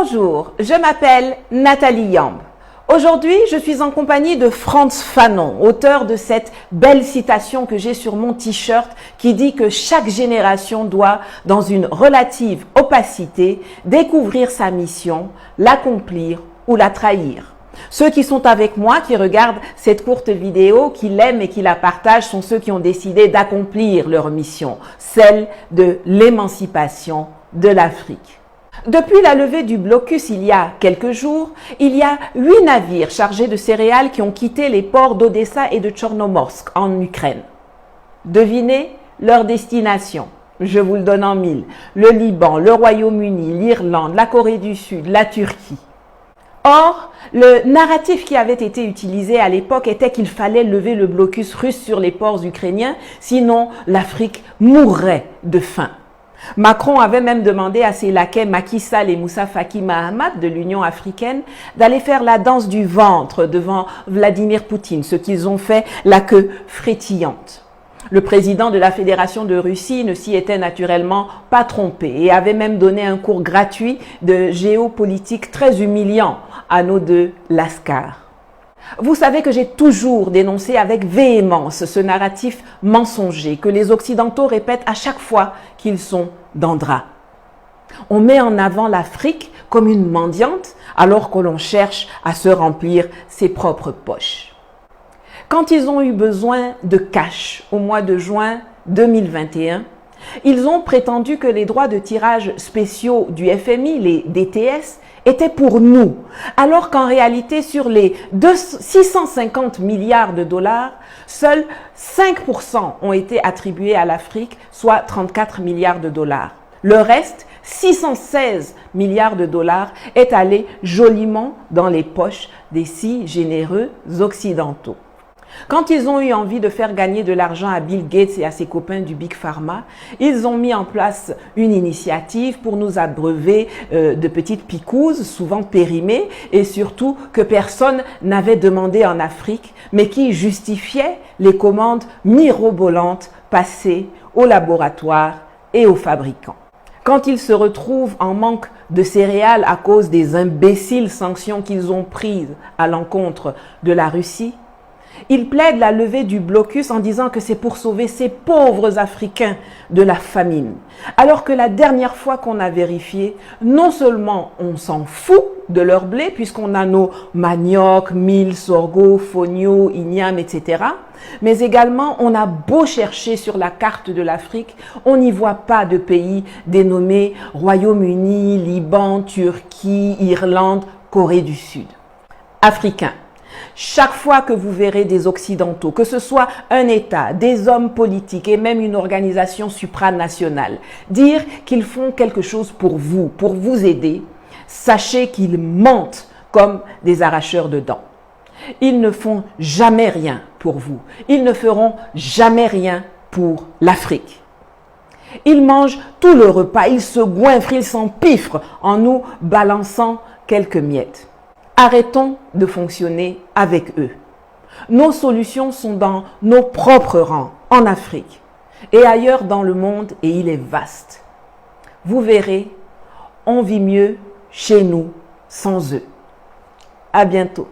Bonjour, je m'appelle Nathalie Yamb. Aujourd'hui, je suis en compagnie de Frantz Fanon, auteur de cette belle citation que j'ai sur mon t-shirt qui dit que chaque génération doit, dans une relative opacité, découvrir sa mission, l'accomplir ou la trahir. Ceux qui sont avec moi, qui regardent cette courte vidéo, qui l'aiment et qui la partagent, sont ceux qui ont décidé d'accomplir leur mission, celle de l'émancipation de l'Afrique. Depuis la levée du blocus il y a quelques jours, il y a 8 navires chargés de céréales qui ont quitté les ports d'Odessa et de Tchornomorsk en Ukraine. Devinez leur destination. Je vous le donne en mille. Le Liban, le Royaume-Uni, l'Irlande, la Corée du Sud, la Turquie. Or, le narratif qui avait été utilisé à l'époque était qu'il fallait lever le blocus russe sur les ports ukrainiens, sinon l'Afrique mourrait de faim. Macron avait même demandé à ses laquais Macky Sall et Moussa Faki Mahamat de l'Union africaine d'aller faire la danse du ventre devant Vladimir Poutine, ce qu'ils ont fait la queue frétillante. Le président de la Fédération de Russie ne s'y était naturellement pas trompé et avait même donné un cours gratuit de géopolitique très humiliant à nos deux lascars. Vous savez que j'ai toujours dénoncé avec véhémence ce narratif mensonger que les Occidentaux répètent à chaque fois qu'ils sont dans drap. On met en avant l'Afrique comme une mendiante alors que l'on cherche à se remplir ses propres poches. Quand ils ont eu besoin de cash au mois de juin 2021, ils ont prétendu que les droits de tirage spéciaux du FMI, les DTS, étaient pour nous, alors qu'en réalité, sur les 650 milliards de dollars, seuls 5% ont été attribués à l'Afrique, soit 34 milliards de dollars. Le reste, 616 milliards de dollars, est allé joliment dans les poches des si généreux occidentaux. Quand ils ont eu envie de faire gagner de l'argent à Bill Gates et à ses copains du Big Pharma, ils ont mis en place une initiative pour nous abreuver de petites picouzes, souvent périmées, et surtout que personne n'avait demandé en Afrique, mais qui justifiait les commandes mirobolantes passées aux laboratoires et aux fabricants. Quand ils se retrouvent en manque de céréales à cause des imbéciles sanctions qu'ils ont prises à l'encontre de la Russie, ils plaident la levée du blocus en disant que c'est pour sauver ces pauvres Africains de la famine. Alors que la dernière fois qu'on a vérifié, non seulement on s'en fout de leur blé, puisqu'on a nos manioc, mil, sorgho, fonio, igname, etc., mais également on a beau chercher sur la carte de l'Afrique, on n'y voit pas de pays dénommés Royaume-Uni, Liban, Turquie, Irlande, Corée du Sud. Africains. Chaque fois que vous verrez des Occidentaux, que ce soit un État, des hommes politiques et même une organisation supranationale, dire qu'ils font quelque chose pour vous aider, sachez qu'ils mentent comme des arracheurs de dents. Ils ne font jamais rien pour vous. Ils ne feront jamais rien pour l'Afrique. Ils mangent tout le repas, ils se goinfrent, ils s'empiffrent en nous balançant quelques miettes. Arrêtons de fonctionner avec eux. Nos solutions sont dans nos propres rangs, en Afrique et ailleurs dans le monde, et il est vaste. Vous verrez, on vit mieux chez nous sans eux. À bientôt.